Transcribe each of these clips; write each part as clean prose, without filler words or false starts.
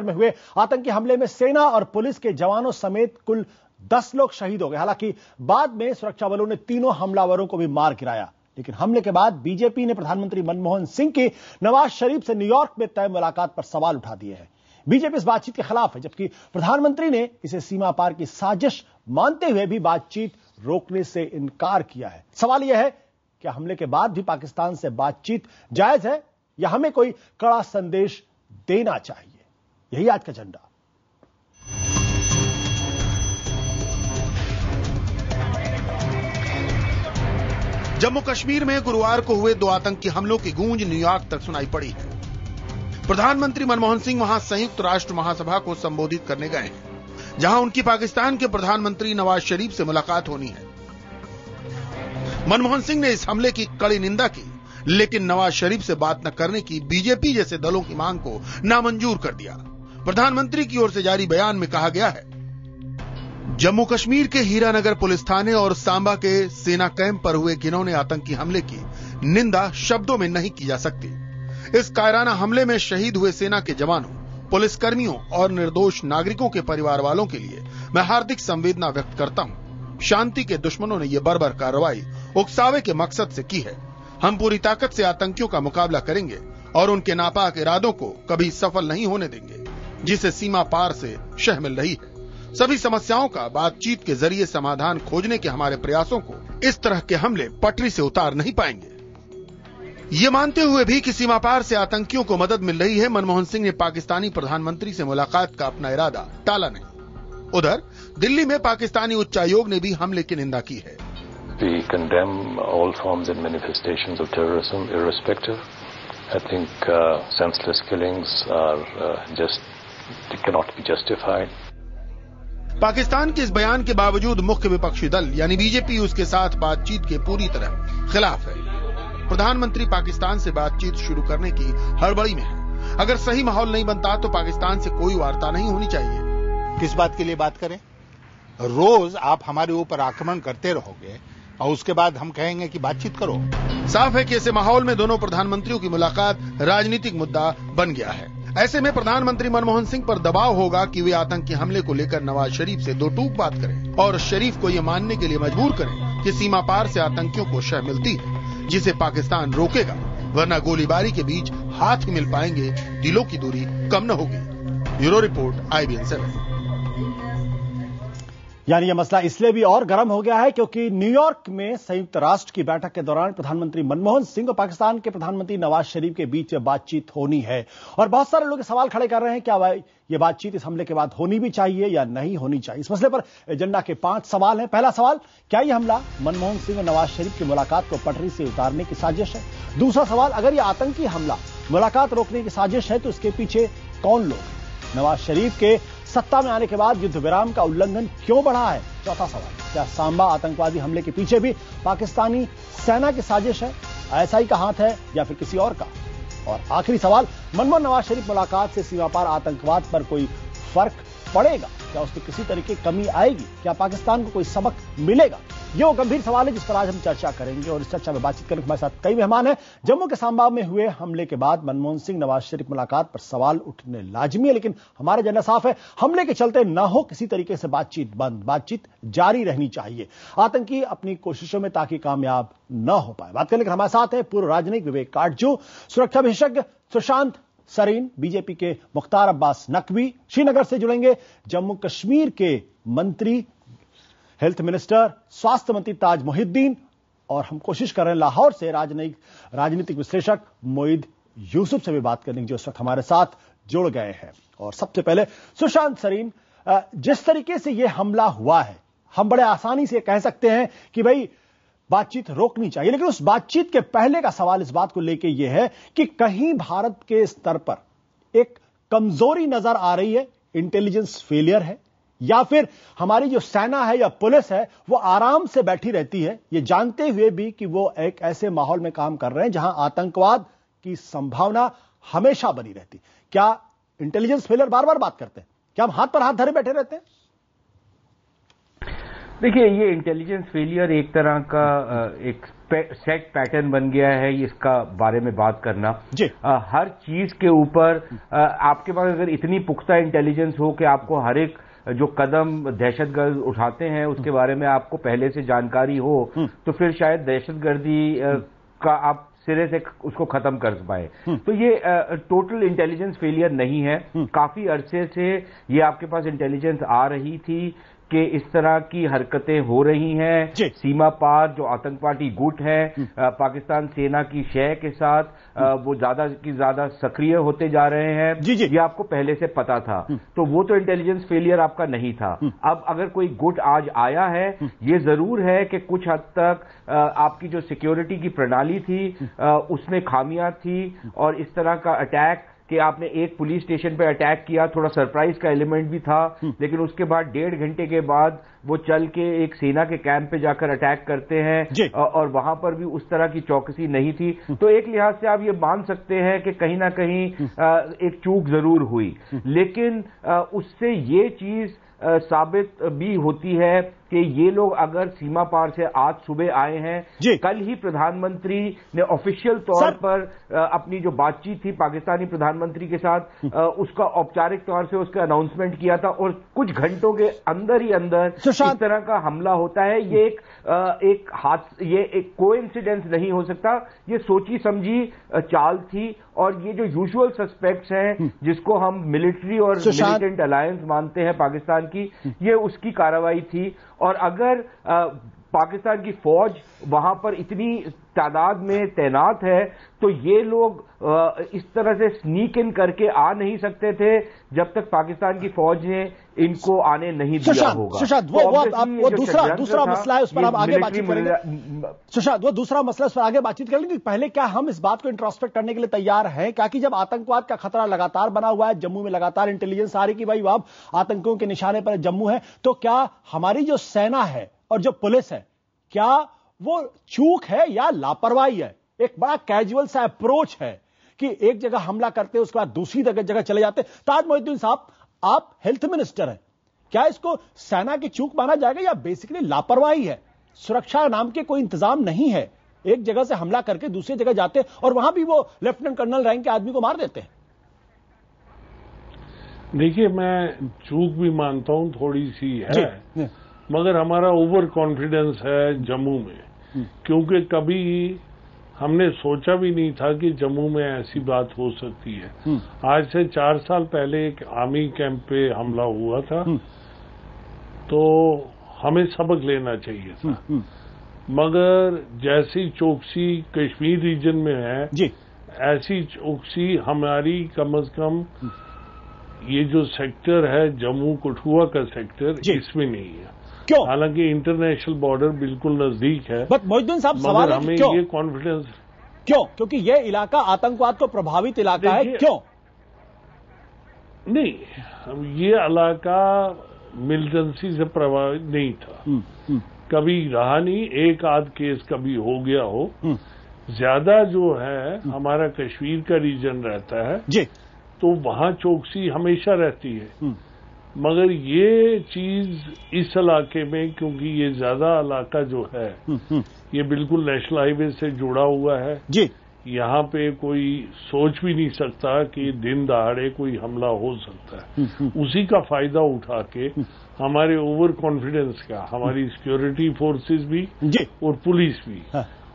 में हुए आतंकी हमले में सेना और पुलिस के जवानों समेत कुल 10 लोग शहीद हो गए। हालांकि बाद में सुरक्षा बलों ने तीनों हमलावरों को भी मार गिराया। लेकिन हमले के बाद बीजेपी ने प्रधानमंत्री मनमोहन सिंह की नवाज शरीफ से न्यूयॉर्क में तय मुलाकात पर सवाल उठा दिए हैं। बीजेपी इस बातचीत के खिलाफ है, जबकि प्रधानमंत्री ने इसे सीमा पार की साजिश मानते हुए भी बातचीत रोकने से इनकार किया है। सवाल यह है, क्या हमले के बाद भी पाकिस्तान से बातचीत जायज है या हमें कोई कड़ा संदेश देना चाहिए? यही आज का एजेंडा। जम्मू कश्मीर में गुरुवार को हुए 2 आतंकी हमलों की गूंज न्यूयॉर्क तक सुनाई पड़ी है। प्रधानमंत्री मनमोहन सिंह वहां संयुक्त राष्ट्र महासभा को संबोधित करने गए हैं, जहां उनकी पाकिस्तान के प्रधानमंत्री नवाज शरीफ से मुलाकात होनी है। मनमोहन सिंह ने इस हमले की कड़ी निंदा की, लेकिन नवाज शरीफ से बात न करने की बीजेपी जैसे दलों की मांग को नामंजूर कर दिया। प्रधानमंत्री की ओर से जारी बयान में कहा गया है, जम्मू कश्मीर के हीरानगर पुलिस थाने और सांबा के सेना कैंप पर हुए घिनौने आतंकी हमले की निंदा शब्दों में नहीं की जा सकती। इस कायराना हमले में शहीद हुए सेना के जवानों, पुलिसकर्मियों और निर्दोष नागरिकों के परिवार वालों के लिए मैं हार्दिक संवेदना व्यक्त करता हूं। शांति के दुश्मनों ने यह बर्बर कार्रवाई उकसावे के मकसद से की है। हम पूरी ताकत से आतंकियों का मुकाबला करेंगे और उनके नापाक इरादों को कभी सफल नहीं होने देंगे, जिसे सीमा पार से शह मिल रही है। सभी समस्याओं का बातचीत के जरिए समाधान खोजने के हमारे प्रयासों को इस तरह के हमले पटरी से उतार नहीं पाएंगे। ये मानते हुए भी कि सीमा पार से आतंकियों को मदद मिल रही है, मनमोहन सिंह ने पाकिस्तानी प्रधानमंत्री से मुलाकात का अपना इरादा टाला नहीं। उधर दिल्ली में पाकिस्तानी उच्चायोग ने भी हमले की निंदा की है। We condemn all forms and manifestations of terrorism irrespective. I think senseless killings are they cannot be justified. Pakistan के इस बयान के बावजूद मुख्य विपक्षी दल यानी बीजेपी उसके साथ बातचीत के पूरी तरह खिलाफ है। प्रधानमंत्री पाकिस्तान से बातचीत शुरू करने की हड़बड़ी में है। अगर सही माहौल नहीं बनता तो पाकिस्तान से कोई वार्ता नहीं होनी चाहिए। किस बात के लिए बात करें? रोज आप हमारे ऊपर आक्रमण करते रहोगे और उसके बाद हम कहेंगे कि बातचीत करो। साफ है कि ऐसे माहौल में दोनों प्रधानमंत्रियों की मुलाकात राजनीतिक मुद्दा बन गया है। ऐसे में प्रधानमंत्री मनमोहन सिंह पर दबाव होगा कि वे आतंकी हमले को लेकर नवाज शरीफ से दो टूक बात करें और शरीफ को यह मानने के लिए मजबूर करें कि सीमा पार से आतंकियों को शह मिलती है, जिसे पाकिस्तान रोकेगा, वरना गोलीबारी के बीच हाथ ही मिल पाएंगे, दिलों की दूरी कम न होगी। Bureau report IBN 7। यानी यह मसला इसलिए भी और गर्म हो गया है क्योंकि न्यूयॉर्क में संयुक्त राष्ट्र की बैठक के दौरान प्रधानमंत्री मनमोहन सिंह और पाकिस्तान के प्रधानमंत्री नवाज शरीफ के बीच बातचीत होनी है। और बहुत सारे लोग सवाल खड़े कर रहे हैं, क्या यह बातचीत इस हमले के बाद होनी भी चाहिए या नहीं होनी चाहिए। इस मसले पर एजेंडा के 5 सवाल हैं। पहला सवाल, क्या यह हमला मनमोहन सिंह और नवाज शरीफ की मुलाकात को पटरी से उतारने की साजिश है? दूसरा सवाल, अगर यह आतंकी हमला मुलाकात रोकने की साजिश है तो इसके पीछे कौन लोग हैं? नवाज शरीफ के सत्ता में आने के बाद युद्ध विराम का उल्लंघन क्यों बढ़ा है? चौथा सवाल, क्या सांबा आतंकवादी हमले के पीछे भी पाकिस्तानी सेना की साजिश है? ISI का हाथ है या फिर किसी और का? और आखिरी सवाल, मनमोहन नवाज शरीफ मुलाकात से सीमा पार आतंकवाद पर कोई फर्क पड़ेगा? क्या उसमें किसी तरह की कमी आएगी? क्या पाकिस्तान को कोई सबक मिलेगा? ये वो गंभीर सवाल है जिस पर आज हम चर्चा करेंगे। और इस चर्चा में बातचीत करने के हमारे साथ कई मेहमान हैं। जम्मू के सांबा में हुए हमले के बाद मनमोहन सिंह नवाज शरीफ मुलाकात पर सवाल उठने लाजमी है, लेकिन हमारा एजेंडा साफ है, हमले के चलते न हो किसी तरीके से बातचीत बंद, बातचीत जारी रहनी चाहिए। आतंकी अपनी कोशिशों में ताकि कामयाब न हो पाए। बात करने के हमारे साथ है पूर्व राजनयिक विवेक काटजू, सुरक्षा विशेषज्ञ सुशांत सरीन, बीजेपी के मुख्तार अब्बास नकवी, श्रीनगर से जुड़ेंगे जम्मू कश्मीर के मंत्री, हेल्थ मिनिस्टर, स्वास्थ्य मंत्री ताज मोहिद्दीन, और हम कोशिश कर रहे हैं लाहौर से राजनीतिक विश्लेषक मोईद यूसुफ से भी बात करने की, जो इस वक्त हमारे साथ जुड़ गए हैं। और सबसे पहले सुशांत सरीन, जिस तरीके से यह हमला हुआ है, हम बड़े आसानी से कह सकते हैं कि भाई बातचीत रोकनी चाहिए, लेकिन उस बातचीत के पहले का सवाल इस बात को लेकर यह है कि कहीं भारत के स्तर पर एक कमजोरी नजर आ रही है, इंटेलिजेंस फेलियर है, या फिर हमारी जो सेना है या पुलिस है वो आराम से बैठी रहती है, ये जानते हुए भी कि वो एक ऐसे माहौल में काम कर रहे हैं जहां आतंकवाद की संभावना हमेशा बनी रहती। क्या इंटेलिजेंस फेलियर बार बार बात करते हैं? क्या हम हाथ पर हाथ धरे बैठे रहते हैं? देखिए, ये इंटेलिजेंस फेलियर एक तरह का एक सेट पैटर्न बन गया है इसका बारे में बात करना। जी। हर चीज के ऊपर आपके पास अगर इतनी पुख्ता इंटेलिजेंस हो कि आपको हर एक जो कदम दहशतगर्द उठाते हैं उसके बारे में आपको पहले से जानकारी हो, तो फिर शायद दहशतगर्दी का आप सिरे से उसको खत्म कर पाए। तो ये टोटल इंटेलिजेंस फेलियर नहीं है। काफी अरसे से ये आपके पास इंटेलिजेंस आ रही थी कि इस तरह की हरकतें हो रही हैं, सीमा पार जो आतंकवादी गुट हैं पाकिस्तान सेना की शय के साथ वो ज्यादा की ज्यादा सक्रिय होते जा रहे हैं। ये आपको पहले से पता था, तो वो तो इंटेलिजेंस फेलियर आपका नहीं था। अब अगर कोई गुट आज आया है, ये जरूर है कि कुछ हद तक आपकी जो सिक्योरिटी की प्रणाली थी उसमें खामियां थी, और इस तरह का अटैक कि आपने एक पुलिस स्टेशन पे अटैक किया, थोड़ा सरप्राइज का एलिमेंट भी था, लेकिन उसके बाद 1.5 घंटे के बाद वो चल के एक सेना के कैंप पे जाकर अटैक करते हैं, और वहां पर भी उस तरह की चौकसी नहीं थी। तो एक लिहाज से आप ये मान सकते हैं कि कहीं ना कहीं एक चूक जरूर हुई, लेकिन उससे ये चीज साबित भी होती है कि ये लोग अगर सीमा पार से आज सुबह आए हैं, कल ही प्रधानमंत्री ने ऑफिशियल तौर पर अपनी जो बातचीत थी पाकिस्तानी प्रधानमंत्री के साथ उसका औपचारिक तौर से उसका अनाउंसमेंट किया था, और कुछ घंटों के अंदर ही अंदर इस तरह का हमला होता है। ये एक कोइंसिडेंस नहीं हो सकता, ये सोची समझी चाल थी, और ये जो यूजुअल सस्पेक्ट्स हैं जिसको हम मिलिट्री और मिलिटेंट अलायंस मानते हैं पाकिस्तान की, ये उसकी कार्रवाई थी। और अगर पाकिस्तान की फौज वहां पर इतनी तादाद में तैनात है, तो ये लोग इस तरह से स्नीक इन करके आ नहीं सकते थे जब तक पाकिस्तान की फौज ने इनको आने नहीं दिया होगा। सुशांत, वो दूसरा मसला है, उस पर आप आगे बातचीत करेंगे। सुशांत, वो दूसरा मसला, उस पर आगे बातचीत करेंगे। पहले क्या हम इस बात को इंट्रोस्पेक्ट करने के लिए तैयार हैं क्या कि जब आतंकवाद का खतरा लगातार बना हुआ है, जम्मू में लगातार इंटेलिजेंस आ रही कि भाई अब आतंकियों के निशाने पर जम्मू है, तो क्या हमारी जो सेना है और जो पुलिस है, क्या वो चूक है या लापरवाही है? एक बड़ा कैजुअल सा अप्रोच है कि एक जगह हमला करते उसके बाद दूसरी जगह चले जाते। ताज मोहिउद्दीन साहब, आप हेल्थ मिनिस्टर हैं, क्या इसको सेना की चूक माना जाएगा या बेसिकली लापरवाही है? सुरक्षा नाम के कोई इंतजाम नहीं है, एक जगह से हमला करके दूसरी जगह जाते और वहां भी वो लेफ्टिनेंट कर्नल रैंक के आदमी को मार देते हैं। देखिए, मैं चूक भी मानता हूं थोड़ी सी है, मगर हमारा ओवर कॉन्फिडेंस है जम्मू में, क्योंकि कभी हमने सोचा भी नहीं था कि जम्मू में ऐसी बात हो सकती है। आज से 4 साल पहले एक आर्मी कैंप पे हमला हुआ था, तो हमें सबक लेना चाहिए था। मगर जैसी चौकसी कश्मीर रीजन में है, ऐसी चौकसी हमारी कम से कम ये जो सेक्टर है जम्मू कठुआ का सेक्टर, इसमें नहीं है। क्यों? हालांकि इंटरनेशनल बॉर्डर बिल्कुल नजदीक है, बट मोहिउद्दीन साहब, सवाल है हमें क्यों? ये कॉन्फिडेंस क्यों? क्योंकि ये इलाका आतंकवाद को प्रभावित इलाका है। क्यों? नहीं, ये इलाका मिलिटेंसी से प्रभावित नहीं था, कभी रहा नहीं। एक आध केस कभी हो गया हो, ज्यादा जो है हमारा कश्मीर का रीजन रहता है जी, तो वहां चौकसी हमेशा रहती है। मगर ये चीज इस इलाके में, क्योंकि ये ज्यादा इलाका जो है ये बिल्कुल नेशनल हाईवे से जुड़ा हुआ है जी, यहाँ पे कोई सोच भी नहीं सकता कि दिन दहाड़े कोई हमला हो सकता है। उसी का फायदा उठा के हमारे ओवर कॉन्फिडेंस का हमारी सिक्योरिटी फोर्सेस भी और पुलिस भी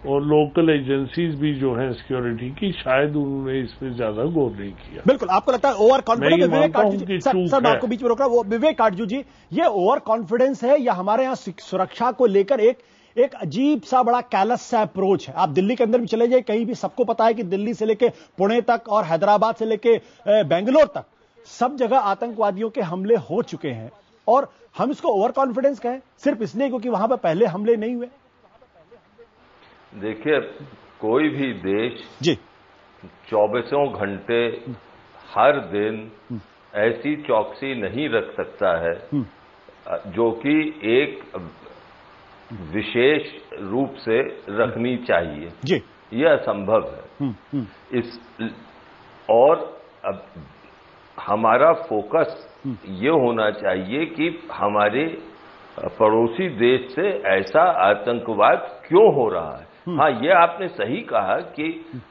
और लोकल एजेंसीज भी जो है सिक्योरिटी की, शायद उन्होंने इस पे ज्यादा गौर नहीं किया। बिल्कुल, आपको लगता है ओवर कॉन्फिडेंस? विवेक काटजू जी, सर मैं आपको बीच में रोक रहा हूं, विवेक काटजू जी, ये ओवर कॉन्फिडेंस है या हमारे यहाँ सुरक्षा को लेकर एक अजीब सा बड़ा कैलस सा अप्रोच है? आप दिल्ली के अंदर भी चले जाए, कहीं भी सबको पता है कि दिल्ली से लेके पुणे तक और हैदराबाद से लेके बेंगलोर तक सब जगह आतंकवादियों के हमले हो चुके हैं, और हम इसको ओवर कॉन्फिडेंस कहें सिर्फ इसलिए क्योंकि वहां पर पहले हमले नहीं हुए? देखिए, कोई भी देश जी 24 घंटे हर दिन ऐसी चौकसी नहीं रख सकता है जो कि एक विशेष रूप से रखनी चाहिए जी, यह असंभव है। और अब हमारा फोकस ये होना चाहिए कि हमारे पड़ोसी देश से ऐसा आतंकवाद क्यों हो रहा है। हाँ, ये आपने सही कहा कि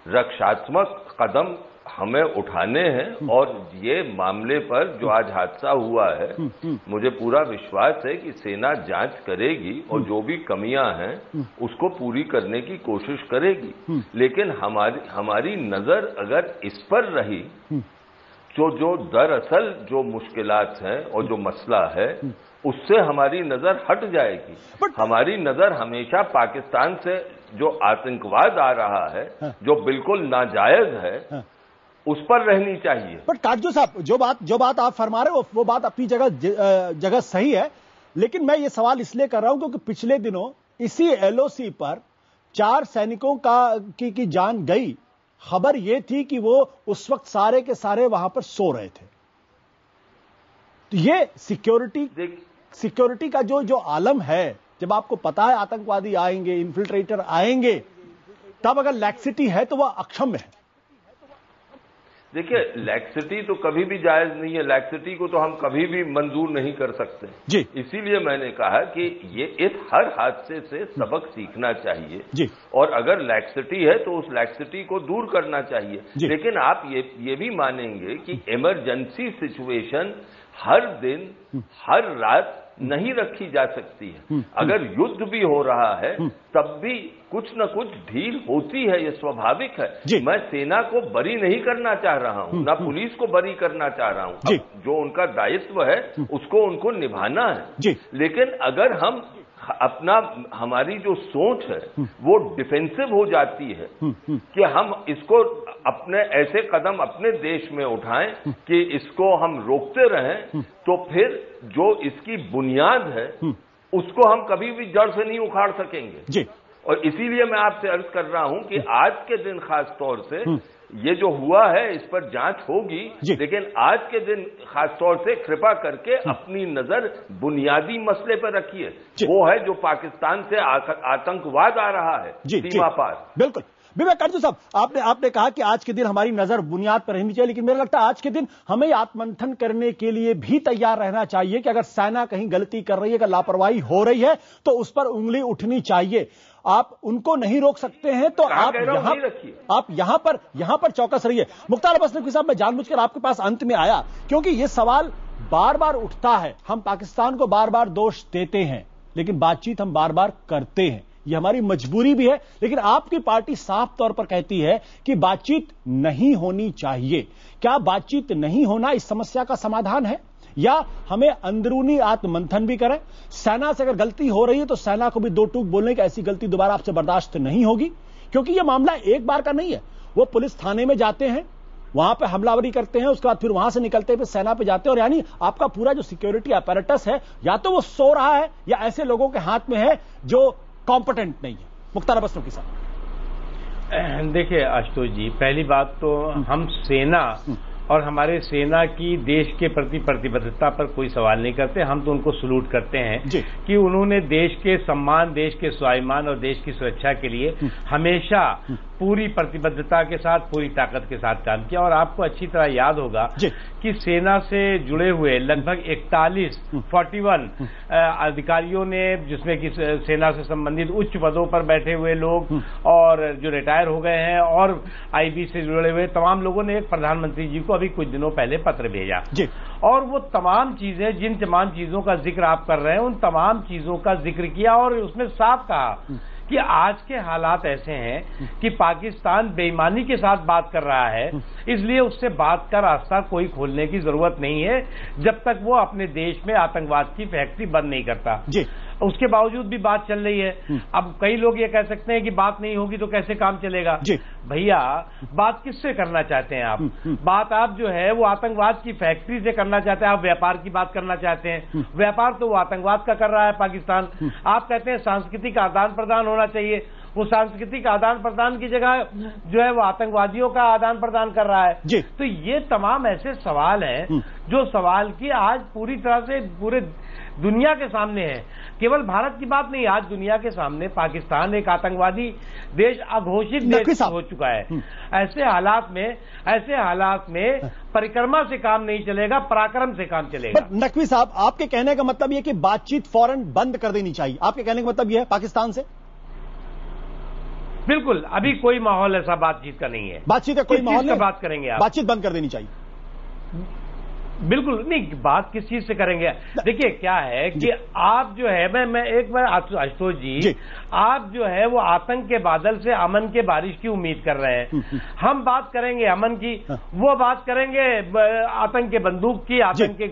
रक्षात्मक कदम हमें उठाने हैं और ये मामले पर जो आज हादसा हुआ है, मुझे पूरा विश्वास है कि सेना जांच करेगी और जो भी कमियां हैं उसको पूरी करने की कोशिश करेगी। लेकिन हमारी नजर अगर इस पर रही तो जो दरअसल जो मुश्किलात हैं और जो मसला है उससे हमारी नजर हट जाएगी। हमारी नजर हमेशा पाकिस्तान से जो आतंकवाद आ रहा है, जो बिल्कुल नाजायज है, उस पर रहनी चाहिए। बट काटजू साहब, जो बात आप फरमा रहे हो वो बात अपनी जगह सही है, लेकिन मैं ये सवाल इसलिए कर रहा हूं क्योंकि पिछले दिनों इसी एलओसी पर 4 सैनिकों की जान गई। खबर ये थी कि वो उस वक्त सारे के सारे वहां पर सो रहे थे। तो ये सिक्योरिटी का जो आलम है, जब आपको पता है आतंकवादी आएंगे, इन्फिल्ट्रेटर आएंगे, तब अगर लैक्सिटी है तो वह अक्षम्य है। देखिए, लैक्सिटी तो कभी भी जायज नहीं है। लैक्सिटी को तो हम कभी भी मंजूर नहीं कर सकते जी। इसीलिए मैंने कहा कि ये इस हर हादसे से सबक सीखना चाहिए जी। और अगर लैक्सिटी है तो उस लैक्सिटी को दूर करना चाहिए। लेकिन आप ये भी मानेंगे कि इमरजेंसी सिचुएशन हर दिन हर रात नहीं रखी जा सकती है। अगर युद्ध भी हो रहा है तब भी कुछ न कुछ ढील होती है, ये स्वाभाविक है। मैं सेना को बरी नहीं करना चाह रहा हूं, ना पुलिस को बरी करना चाह रहा हूं। जो उनका दायित्व है उसको उनको निभाना है। लेकिन अगर हम हमारी जो सोच है वो डिफेंसिव हो जाती है कि हम इसको अपने ऐसे कदम अपने देश में उठाएं कि इसको हम रोकते रहें, तो फिर जो इसकी बुनियाद है उसको हम कभी भी जड़ से नहीं उखाड़ सकेंगे। और इसीलिए मैं आपसे अर्ज कर रहा हूं कि आज के दिन खास तौर से ये जो हुआ है इस पर जांच होगी, लेकिन आज के दिन खासतौर से कृपा करके अपनी नजर बुनियादी मसले पर रखिए। वो है जो पाकिस्तान से आतंकवाद आ रहा है सीमा पार। बिल्कुल विवेक काटजू साहब, आपने कहा कि आज के दिन हमारी नजर बुनियाद पर रहनी चाहिए, लेकिन मेरा लगता है आज के दिन हमें आत्ममंथन करने के लिए भी तैयार रहना चाहिए कि अगर सेना कहीं गलती कर रही है, अगर लापरवाही हो रही है तो उस पर उंगली उठनी चाहिए। आप उनको नहीं रोक सकते हैं तो आप यहां पर चौकस रहिए। मुख्तार अब्बास नकवी साहब, मैं जानबूझकर आपके पास अंत में आया क्योंकि यह सवाल बार बार उठता है। हम पाकिस्तान को बार बार दोष देते हैं, लेकिन बातचीत हम बार बार करते हैं, यह हमारी मजबूरी भी है। लेकिन आपकी पार्टी साफ तौर पर कहती है कि बातचीत नहीं होनी चाहिए। क्या बातचीत नहीं होना इस समस्या का समाधान है, या हमें अंदरूनी आत्ममंथन भी करें? सेना से अगर गलती हो रही है तो सेना को भी दो टूक बोलने की ऐसी गलती दोबारा आपसे बर्दाश्त नहीं होगी, क्योंकि यह मामला एक बार का नहीं है। वो पुलिस थाने में जाते हैं, वहां पे हमलावरी करते हैं, उसके बाद फिर वहां से निकलते हुए सेना पे जाते हैं, और यानी आपका पूरा जो सिक्योरिटी अपैरेटस है या तो वो सो रहा है या ऐसे लोगों के हाथ में है जो कॉम्पिटेंट नहीं है। मुख्तार अब्बास नकवी साहब, देखिए आशुतोष जी, पहली बात तो हम सेना और हमारे सेना की देश के प्रति प्रतिबद्धता पर कोई सवाल नहीं करते। हम तो उनको सलूट करते हैं कि उन्होंने देश के सम्मान, देश के स्वाभिमान और देश की सुरक्षा के लिए हमेशा पूरी प्रतिबद्धता के साथ, पूरी ताकत के साथ काम किया। और आपको अच्छी तरह याद होगा कि सेना से जुड़े हुए लगभग 41 अधिकारियों ने, जिसमें कि सेना से संबंधित उच्च पदों पर बैठे हुए लोग और जो रिटायर हो गए हैं और आईबी से जुड़े हुए तमाम लोगों ने एक प्रधानमंत्री जी को अभी कुछ दिनों पहले पत्र भेजा। और वो तमाम चीजें, जिन तमाम चीजों का जिक्र आप कर रहे हैं, उन तमाम चीजों का जिक्र किया और उसमें साफ कहा कि आज के हालात ऐसे हैं कि पाकिस्तान बेईमानी के साथ बात कर रहा है, इसलिए उससे बात का रास्ता कोई खोलने की जरूरत नहीं है जब तक वो अपने देश में आतंकवाद की फैक्ट्री बंद नहीं करता। उसके बावजूद भी बात चल रही है। अब कई लोग ये कह सकते हैं कि बात नहीं होगी तो कैसे काम चलेगा। भैया, बात किससे करना चाहते हैं आप? बात आप जो है वो आतंकवाद की फैक्ट्री से करना चाहते हैं। आप व्यापार की बात करना चाहते हैं, व्यापार तो वो आतंकवाद का कर रहा है पाकिस्तान। आप कहते हैं सांस्कृतिक आदान प्रदान होना चाहिए, वो सांस्कृतिक आदान प्रदान की जगह जो है वो आतंकवादियों का आदान प्रदान कर रहा है। तो ये तमाम ऐसे सवाल हैं जो सवाल की आज पूरी तरह से पूरे दुनिया के सामने है। केवल भारत की बात नहीं, आज दुनिया के सामने पाकिस्तान एक आतंकवादी देश, अघोषित देश हो चुका है। ऐसे हालात में परिक्रमा से काम नहीं चलेगा, पराक्रम से काम चलेगा। नकवी साहब, आपके कहने का मतलब यह कि बातचीत फौरन बंद कर देनी चाहिए, आपके कहने का मतलब यह है पाकिस्तान से? बिल्कुल, अभी कोई माहौल ऐसा बातचीत का नहीं है। बातचीत का कोई माहौल नहीं, बात करेंगे आप? बातचीत बंद कर देनी चाहिए। बिल्कुल नहीं, बात किस चीज से करेंगे? देखिए क्या है कि आप जो है, मैं एक बार आशुतोष जी, आप जो है वो आतंक के बादल से अमन के बारिश की उम्मीद कर रहे हैं। हम बात करेंगे अमन की, वो बात करेंगे आतंक के बंदूक की, आतंक के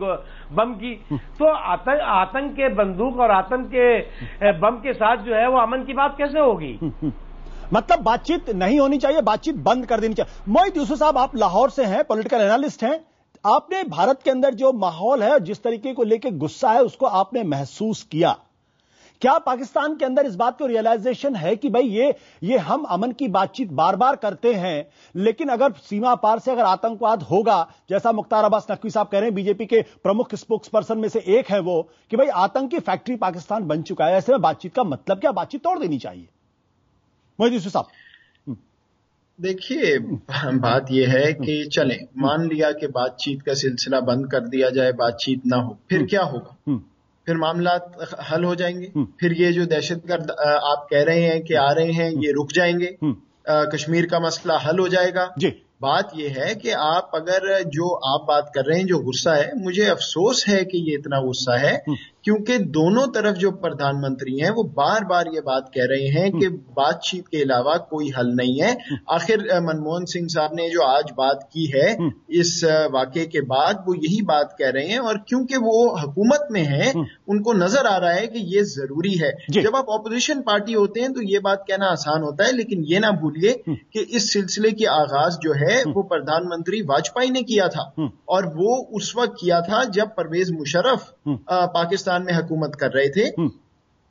बम की। तो आतंक के बंदूक और आतंक के बम के साथ जो है वो अमन की बात कैसे होगी? मतलब बातचीत नहीं होनी चाहिए, बातचीत बंद कर देनी चाहिए। मोहित यूसुफ साहब, आप लाहौर से हैं, पॉलिटिकल एनालिस्ट हैं, आपने भारत के अंदर जो माहौल है, जिस तरीके को लेकर गुस्सा है, उसको आपने महसूस किया। क्या पाकिस्तान के अंदर इस बात को रियलाइजेशन है कि भाई ये हम अमन की बातचीत बार बार करते हैं, लेकिन अगर सीमा पार से अगर आतंकवाद होगा, जैसा मुख्तार अब्बास नकवी साहब कह रहे हैं, बीजेपी के प्रमुख स्पोक्स पर्सन में से एक है वो, कि भाई आतंक की फैक्ट्री पाकिस्तान बन चुका है, ऐसे में बातचीत का मतलब क्या? बातचीत तोड़ देनी चाहिए। मोहित यूसुफ साहब, देखिए, बात यह है कि चलें, मान लिया कि बातचीत का सिलसिला बंद कर दिया जाए, बातचीत ना हो, फिर क्या होगा? फिर मामला हल हो जाएंगे? फिर ये जो दहशतगर्द आप कह रहे हैं कि आ रहे हैं, ये रुक जाएंगे? कश्मीर का मसला हल हो जाएगा? बात यह है कि आप अगर जो आप बात कर रहे हैं, जो गुस्सा है, मुझे अफसोस है कि ये इतना गुस्सा है, क्योंकि दोनों तरफ जो प्रधानमंत्री हैं वो बार बार ये बात कह रहे हैं कि बातचीत के अलावा कोई हल नहीं है। आखिर मनमोहन सिंह साहब ने जो आज बात की है इस वाकये के बाद, वो यही बात कह रहे हैं, और क्योंकि वो हुकूमत में हैं, उनको नजर आ रहा है कि ये जरूरी है। जब आप ऑपोजिशन पार्टी होते हैं तो ये बात कहना आसान होता है, लेकिन ये ना भूलिए कि इस सिलसिले की आगाज जो है वो प्रधानमंत्री वाजपेयी ने किया था, और वो उस वक्त किया था जब परवेज मुशर्रफ पाकिस्तान में हुकूमत कर रहे थे।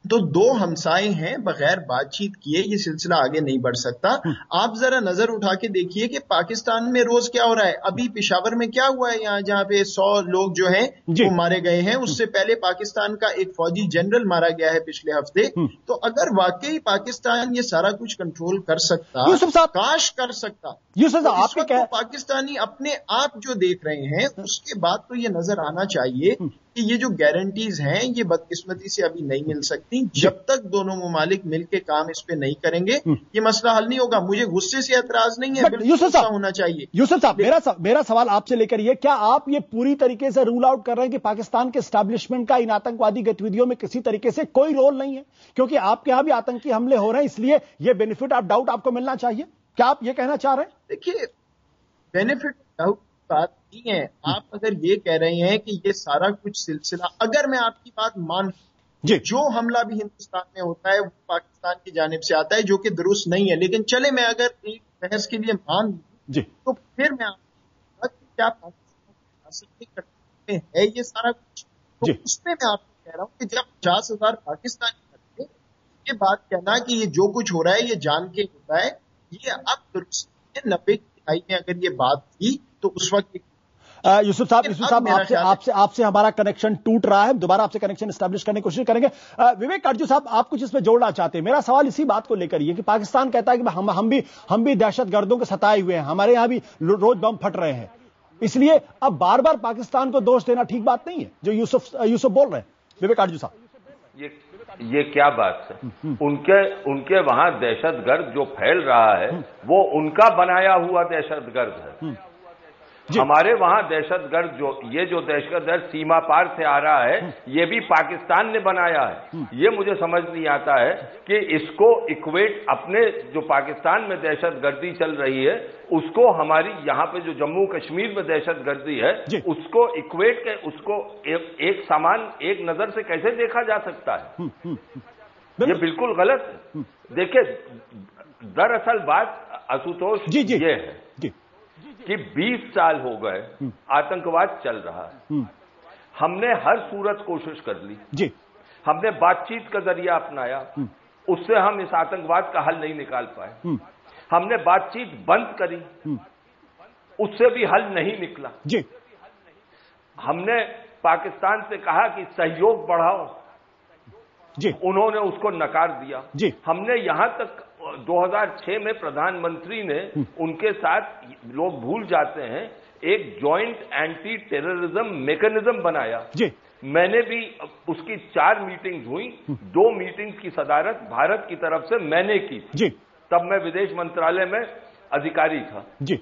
तो दो हमसाए हैं, बगैर बातचीत किए ये सिलसिला आगे नहीं बढ़ सकता। आप जरा नजर उठा के देखिए कि पाकिस्तान में रोज क्या हो रहा है। अभी पेशावर में क्या हुआ है, यहाँ जहाँ पे 100 लोग जो हैं वो मारे गए हैं। उससे पहले पाकिस्तान का एक फौजी जनरल मारा गया है पिछले हफ्ते। तो अगर वाकई पाकिस्तान ये सारा कुछ कंट्रोल कर सकता, काश कर सकता, तो पाकिस्तानी अपने आप जो देख रहे हैं, उसके बाद तो ये नजर आना चाहिए कि ये जो गारंटीज हैं ये बदकिस्मती से अभी नहीं मिल सकती। जब तक दोनों मुमालिक मिलकर काम इस पे नहीं करेंगे ये मसला हल नहीं होगा। मुझे गुस्से से एतराज नहीं है, यूसुफ साहब होना चाहिए। यूसुफ साहब, मेरा सवाल आपसे लेकर ये, क्या आप ये पूरी तरीके से रूल आउट कर रहे हैं कि पाकिस्तान के एस्टैब्लिशमेंट का इन आतंकवादी गतिविधियों में किसी तरीके से कोई रोल नहीं है, क्योंकि आपके यहां भी आतंकी हमले हो रहे हैं, इसलिए ये बेनिफिट ऑफ डाउट आपको मिलना चाहिए? क्या आप ये कहना चाह रहे हैं? देखिए, बेनिफिट डाउट बात नहीं है। आप अगर ये कह रहे हैं कि ये सारा कुछ सिलसिला, अगर मैं आपकी बात मान, जो हमला भी हिंदुस्तान में होता है वो पाकिस्तान की जानिब से आता है, जो कि दुरुस्त नहीं है, लेकिन चले मैं अगर एक बहस के लिए मान तो फिर मैं आपको क्या पाकिस्तान है ये सारा कुछ, तो उसमें मैं आपको कह रहा हूं कि जब 50,000 पाकिस्तानी, ये बात कहना कि ये जो कुछ हो रहा है ये जान के होता है, ये अब दुरुस्त है। 90 की दहाई में अगर ये बात थी तो उस वक्त यूसुफ साहब आपसे हमारा कनेक्शन टूट रहा है, दोबारा आपसे कनेक्शन एस्टैब्लिश करने की कोशिश करेंगे। विवेक काटजू साहब, आप कुछ इसमें जोड़ना चाहते हैं? मेरा सवाल इसी बात को लेकर ही है कि पाकिस्तान कहता है कि हम भी दहशतगर्दों के सताए हुए हैं, हमारे यहां भी रोज बम फट रहे हैं, इसलिए अब बार बार पाकिस्तान को दोष देना ठीक बात नहीं है, जो यूसुफ बोल रहे हैं। विवेक काटजू साहब, ये क्या बात है? उनके वहां दहशतगर्द जो फैल रहा है वो उनका बनाया हुआ दहशतगर्द है। हमारे वहां दहशतगर्द जो दहशतगर्द सीमा पार से आ रहा है, ये भी पाकिस्तान ने बनाया है। ये मुझे समझ नहीं आता है कि इसको इक्वेट, अपने जो पाकिस्तान में दहशतगर्दी चल रही है उसको हमारी यहाँ पे जो जम्मू कश्मीर में दहशतगर्दी है उसको इक्वेट के, उसको एक समान, एक नजर से कैसे देखा जा सकता है? ये बिल्कुल गलत है। देखिए, दरअसल बात आशुतोष ये है कि 20 साल हो गए आतंकवाद चल रहा है। हमने हर सूरत कोशिश कर ली, हमने बातचीत का जरिया अपनाया, उससे हम इस आतंकवाद का हल नहीं निकाल पाए। हमने बातचीत बंद करी, उससे भी हल नहीं निकला। हमने पाकिस्तान से कहा कि सहयोग बढ़ाओ, उन्होंने उसको नकार दिया। हमने यहां तक 2006 में प्रधानमंत्री ने उनके साथ, लोग भूल जाते हैं, एक जॉइंट एंटी टेररिज्म मैकेनिज्म बनाया। मैंने भी उसकी 4 मीटिंग्स हुई, 2 मीटिंग्स की सदारत भारत की तरफ से मैंने की। तब मैं विदेश मंत्रालय में अधिकारी था जी।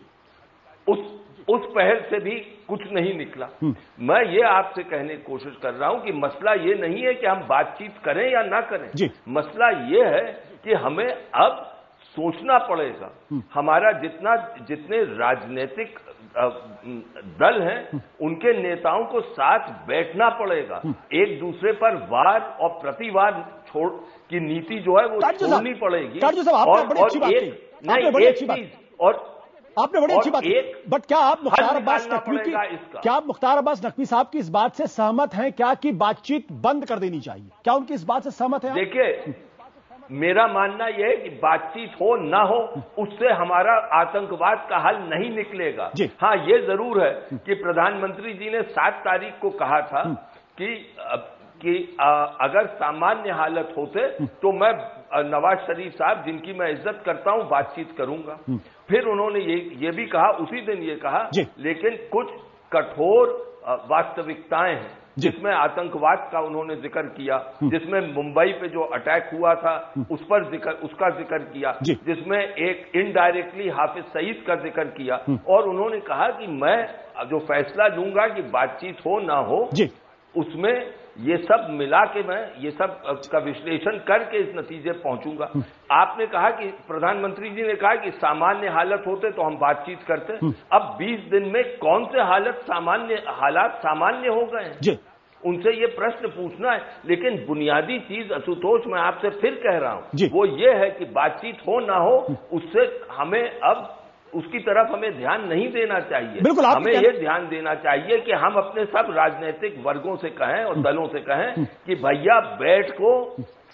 उस पहल से भी कुछ नहीं निकला। मैं ये आपसे कहने की कोशिश कर रहा हूं कि मसला ये नहीं है कि हम बातचीत करें या ना करें, मसला ये है कि हमें अब सोचना पड़ेगा। हमारा जितने राजनीतिक दल हैं उनके नेताओं को साथ बैठना पड़ेगा, एक दूसरे पर वार और प्रतिवार छोड़ की नीति जो है वो छोड़नी पड़ेगी। आपने बड़ी अच्छी बात, बट क्या आप मुख्तार अब्बास नकवी साहब की इस बात से सहमत हैं क्या कि बातचीत बंद कर देनी चाहिए? क्या उनकी इस बात से सहमत है? देखिए, मेरा मानना यह है कि बातचीत हो ना हो उससे हमारा आतंकवाद का हल नहीं निकलेगा। हाँ, ये जरूर है कि प्रधानमंत्री जी ने 7 तारीख को कहा था कि अगर सामान्य हालत होते तो मैं नवाज शरीफ साहब, जिनकी मैं इज्जत करता हूं, बातचीत करूंगा। फिर उन्होंने ये भी कहा, उसी दिन ये कहा, लेकिन कुछ कठोर वास्तविकताएं हैं जिसमें आतंकवाद का उन्होंने जिक्र किया, जिसमें मुंबई पे जो अटैक हुआ था उसका जिक्र किया, जिसमें एक इनडायरेक्टली हाफिज सईद का जिक्र किया, और उन्होंने कहा कि मैं जो फैसला लूंगा कि बातचीत हो ना हो उसमें ये सब मिला के मैं ये सब का विश्लेषण करके इस नतीजे पहुंचूंगा। आपने कहा कि प्रधानमंत्री जी ने कहा कि सामान्य हालत होते तो हम बातचीत करते। अब 20 दिन में कौन से हालात सामान्य हो गए हैं, उनसे ये प्रश्न पूछना है। लेकिन बुनियादी चीज आशुतोष, मैं आपसे फिर कह रहा हूं, वो ये है कि बातचीत हो ना हो उससे हमें अब उसकी तरफ हमें ध्यान नहीं देना चाहिए। हमें ये ध्यान देना चाहिए कि हम अपने सब राजनीतिक वर्गों से कहें और दलों से कहें कि भैया बैठ को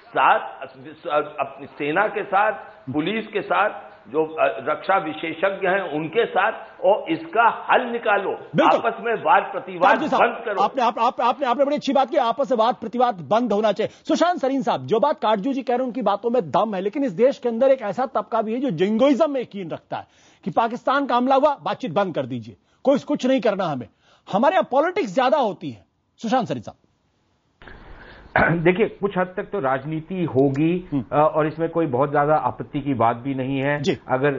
साथ अपनी सेना के साथ, पुलिस के साथ, जो रक्षा विशेषज्ञ हैं उनके साथ, और इसका हल निकालो। आपस में वाद प्रतिवाद बंद करो। आपने बड़ी अच्छी बात की, आपस में वाद प्रतिवाद बंद होना चाहिए। सुशांत सरीन साहब, जो बात काटजू जी कह रहे हैं उनकी बातों में दम है, लेकिन इस देश के अंदर एक ऐसा तबका भी है जो जिंगोइज्म में यकीन रखता है कि पाकिस्तान का हमला हुआ, बातचीत बंद कर दीजिए, कुछ नहीं करना हमें। हमारे यहां पॉलिटिक्स ज्यादा होती है। सुशांत सरीन साहब, देखिए, कुछ हद तक तो राजनीति होगी और इसमें कोई बहुत ज्यादा आपत्ति की बात भी नहीं है। अगर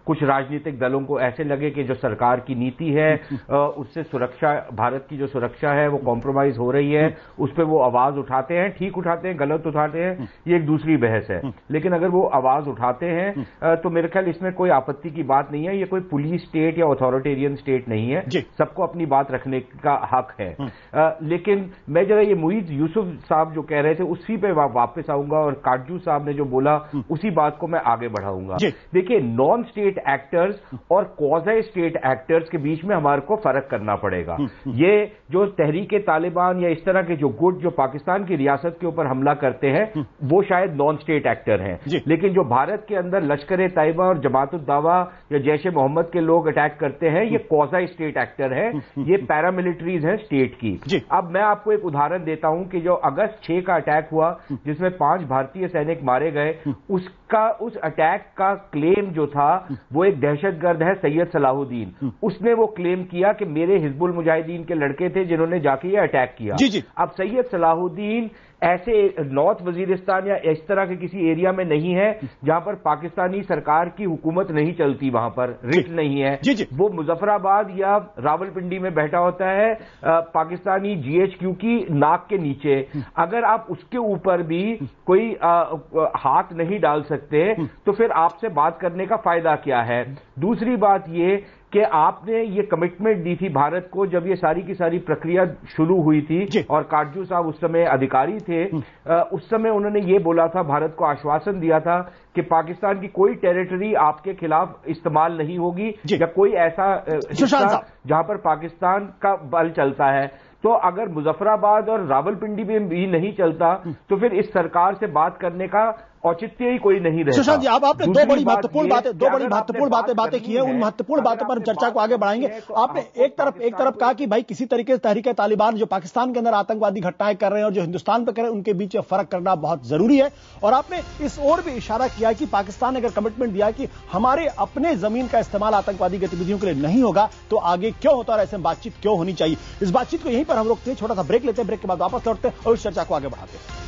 कुछ राजनीतिक दलों को ऐसे लगे कि जो सरकार की नीति है उससे सुरक्षा, भारत की जो सुरक्षा है वो कॉम्प्रोमाइज हो रही है, उस पर वो आवाज उठाते हैं, ठीक उठाते हैं, गलत उठाते हैं, ये एक दूसरी बहस है। लेकिन अगर वो आवाज उठाते हैं तो मेरे ख्याल इसमें कोई आपत्ति की बात नहीं है। ये कोई पुलिस स्टेट या ऑथोरिटेरियन स्टेट नहीं है, सबको अपनी बात रखने का हक है। लेकिन मैं जरा ये मुईज यूसुफ साहब जो कह रहे थे उसी पे वापस आऊंगा, और काटजू साहब ने जो बोला उसी बात को मैं आगे बढ़ाऊंगा। देखिए, नॉन स्टेट एक्टर्स और क्वाज़ी स्टेट एक्टर्स के बीच में हमारे को फर्क करना पड़ेगा। ये जो तहरीके तालिबान या इस तरह के जो गुट जो पाकिस्तान की रियासत के ऊपर हमला करते हैं वो शायद नॉन स्टेट एक्टर हैं, लेकिन जो भारत के अंदर लश्कर तैयबा और जमात-उद-दावा या जैश ए मोहम्मद के लोग अटैक करते हैं, ये क्वाज़ी स्टेट एक्टर हैं, ये पैरामिलिट्रीज हैं स्टेट की। अब मैं आपको एक उदाहरण देता हूं कि जो अगस्त 6 का अटैक हुआ जिसमें 5 भारतीय सैनिक मारे गए, उस अटैक का क्लेम जो था वो एक दहशतगर्द है सैयद सलाहुद्दीन, उसने वो क्लेम किया कि मेरे हिजबुल मुजाहिदीन के लड़के थे जिन्होंने जाके ये अटैक किया। अब सैयद सलाहुद्दीन ऐसे नॉर्थ वजीरिस्तान या इस तरह के किसी एरिया में नहीं है जहां पर पाकिस्तानी सरकार की हुकूमत नहीं चलती, वहां पर रिट नहीं है। वो मुजफ्फराबाद या रावलपिंडी में बैठा होता है पाकिस्तानी GHQ की नाक के नीचे। अगर आप उसके ऊपर भी कोई हाथ नहीं डाल सकते तो फिर आपसे बात करने का फायदा क्या है? दूसरी बात ये कि आपने ये कमिटमेंट दी थी भारत को जब ये सारी की सारी प्रक्रिया शुरू हुई थी, और काटजू साहब उस समय अधिकारी थे, उस समय उन्होंने ये बोला था, भारत को आश्वासन दिया था कि पाकिस्तान की कोई टेरिटरी आपके खिलाफ इस्तेमाल नहीं होगी या कोई ऐसा हिस्सा जहां पर पाकिस्तान का बल चलता है। तो अगर मुजफ्फराबाद और रावलपिंडी में भी नहीं चलता तो फिर इस सरकार से बात करने का औचित्य ही कोई नहीं रहता। सुशांत जी, आपने दो बड़ी महत्वपूर्ण बातें की हैं, उन महत्वपूर्ण बातों पर हम चर्चा को आगे बढ़ाएंगे। आपने एक तरफ कहा कि भाई किसी तरीके से तहरीक तालिबान जो पाकिस्तान के अंदर आतंकवादी घटनाएं कर रहे हैं और जो हिंदुस्तान पर कर रहे हैं उनके बीच फर्क करना बहुत जरूरी है। और आपने इस ओर भी इशारा किया कि पाकिस्तान ने अगर कमिटमेंट दिया कि हमारे अपने जमीन का इस्तेमाल आतंकवादी गतिविधियों के लिए नहीं होगा तो आगे क्यों होता और ऐसे में बातचीत क्यों होनी चाहिए। इस बातचीत को यहीं पर हम रोकते हैं, छोटा सा ब्रेक लेते हैं, ब्रेक के बाद वापस लौटते हैं और इस चर्चा को आगे बढ़ाते हैं।